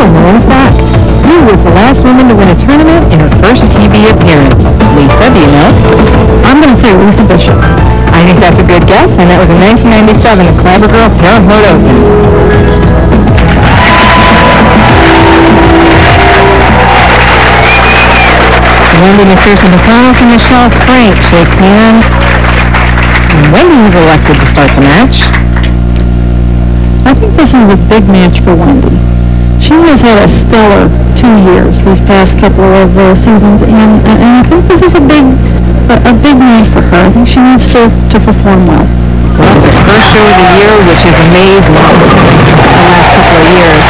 and in fact, who was the last woman to win a tournament in her first TV appearance? Lisa, do you know? I'm going to say Lisa Bishop. I think that's a good guess, and that was in 1997, the Clever Girl Terre Haute Open. Wendy MacPherson McConnell and Michelle Frank shake hands. And Wendy was elected to start the match. I think this is a big match for Wendy. She has had a stellar 2 years these past couple of seasons, and I think this is a big match for her. I think she needs to perform well. Well, it's her first show of the year, which is amazing the last couple of years.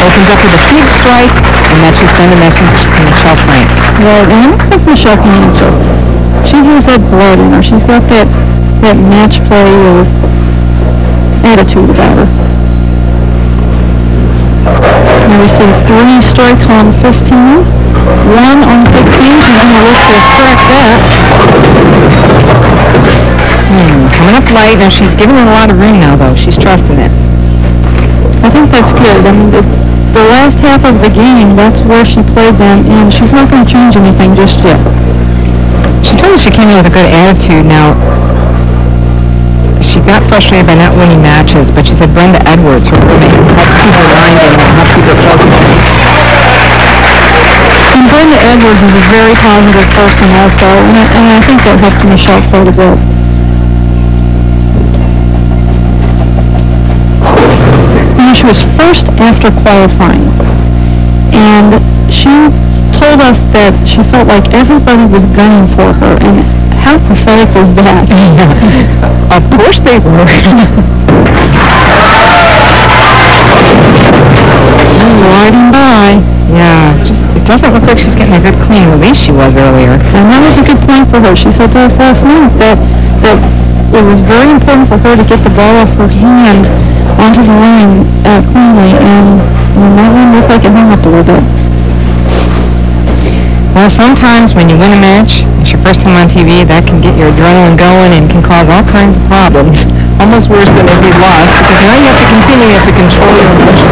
Opens up with a big strike, and that should send a message to Michelle Frank. Well, and I don't think Michelle can answer. She has that blood in her. She's got that match play or attitude about her. Now we see 3 strikes on 15, 1 on 16. She's going to look to correct that. Coming up light. Now she's giving it a lot of room now, though. She's trusting it. I think that's good. I mean, the last half of the game, that's where she played them, and she's not going to change anything just yet. She told us she came in with a good attitude. Now, she got frustrated by not winning matches, but she said Brenda Edwards, her roommate, helped keep her mind in and helped keep her focused. And Brenda Edwards is a very positive person also, and I think that helped Michelle quite a bit. She was first after qualifying, and she told us that she felt like everybody was gunning for her, and how pathetic was that? Of course they were. Riding by. Yeah, it doesn't look like she's getting a good clean release she was earlier. And that was a good point for her. She said to us last night that it was very important for her to get the ball off her hand onto the line cleanly, and that one looked like it hung up a little bit. Well, sometimes when you win a match, it's your first time on TV, that can get your adrenaline going and can cause all kinds of problems. Almost worse than if you'd lost, because now you have to continue to control your emotions.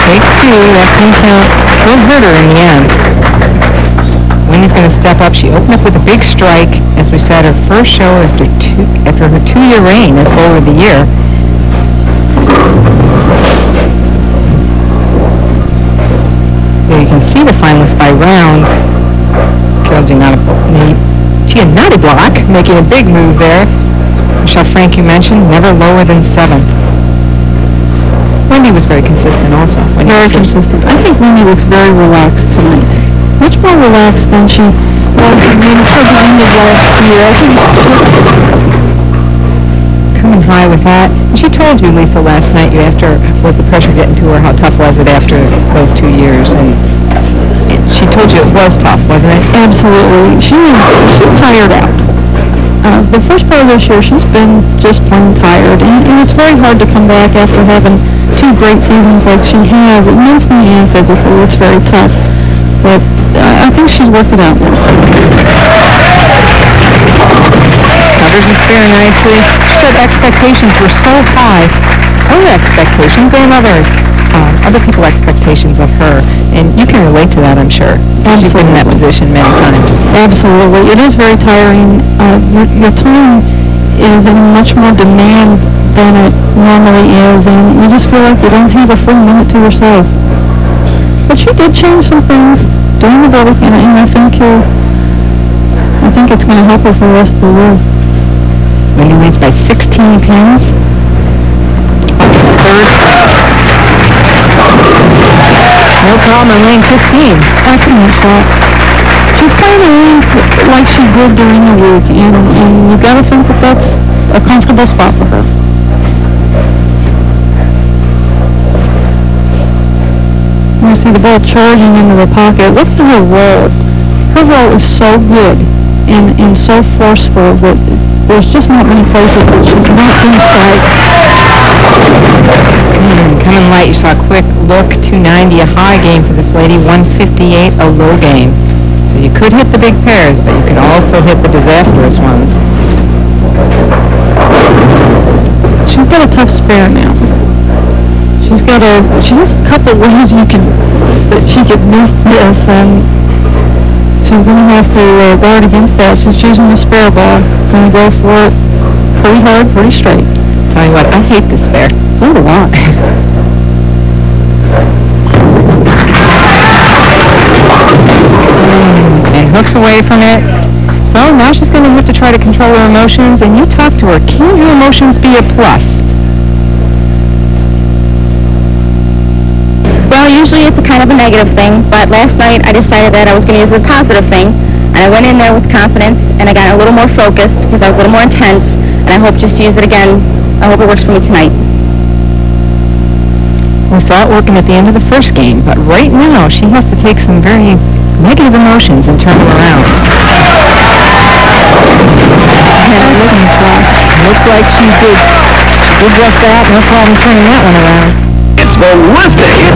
Take 2, that can count. Could hurt her in the end. Wendy's going to step up. She opened up with a big strike, as we said, her first show after her 2-year reign as Bowler of the Year. There you can see the finalists by round. Gianotti block, making a big move there. Michelle Frank, you mentioned, never lower than 7th. Wendy was very consistent also. Very consistent. I think Wendy looks very relaxed tonight. Much more relaxed than she was maybe toward the end of last year. I think coming high with that. And she told you, Lisa, last night, you asked her, was the pressure getting to her? How tough was it after those 2 years? And she told you it was tough, wasn't it? Absolutely. She's tired out. The first part of this year, she's been just plain tired. And it's very hard to come back after having 2 great seasons like she has. Mentally and physically, it's very tough. But I think she's worked it out now. Covers the spare nicely. She said expectations were so high. Her expectations and other people's expectations of her. And you can relate to that, I'm sure. Absolutely. She's been in that position many times. Absolutely. It is very tiring. Your time is in much more demand than it normally is, and you just feel like you don't have a full minute to yourself. But she did change some things during the break, and I think it's going to help her for the rest of the year. Wendy leads by 16 pins. Third. No problem on lane 15. Excellent shot. She's playing the lanes like she did during the week, and you've got to think that that's a comfortable spot for her. You see the ball charging into the pocket. Look at her roll. Her roll is so good and so forceful that there's just not many places that she's not in sight. Coming light, you saw a quick look. 290, a high game for this lady. 158, a low game. So you could hit the big pairs, but you could also hit the disastrous ones. She's got a tough spare now. She has a couple ways that she could miss this, and she's going to have to guard against that. She's choosing the spare bar. Going to go for it pretty hard, pretty straight. Tell you what, I hate the spare. So do I. And hooks away from it. So now she's going to have to try to control her emotions, and you talk to her. Can your emotions be a plus? Well, usually it's a kind of a negative thing, but last night I decided that I was going to use it as a positive thing, and I went in there with confidence, and I got a little more focused because I was a little more intense, and I hope just to use it again. I hope it works for me tonight. We saw it working at the end of the first game, but right now she has to take some very negative emotions and turn them around. And it looks like she did just that. No problem turning that one around. It's ballistic.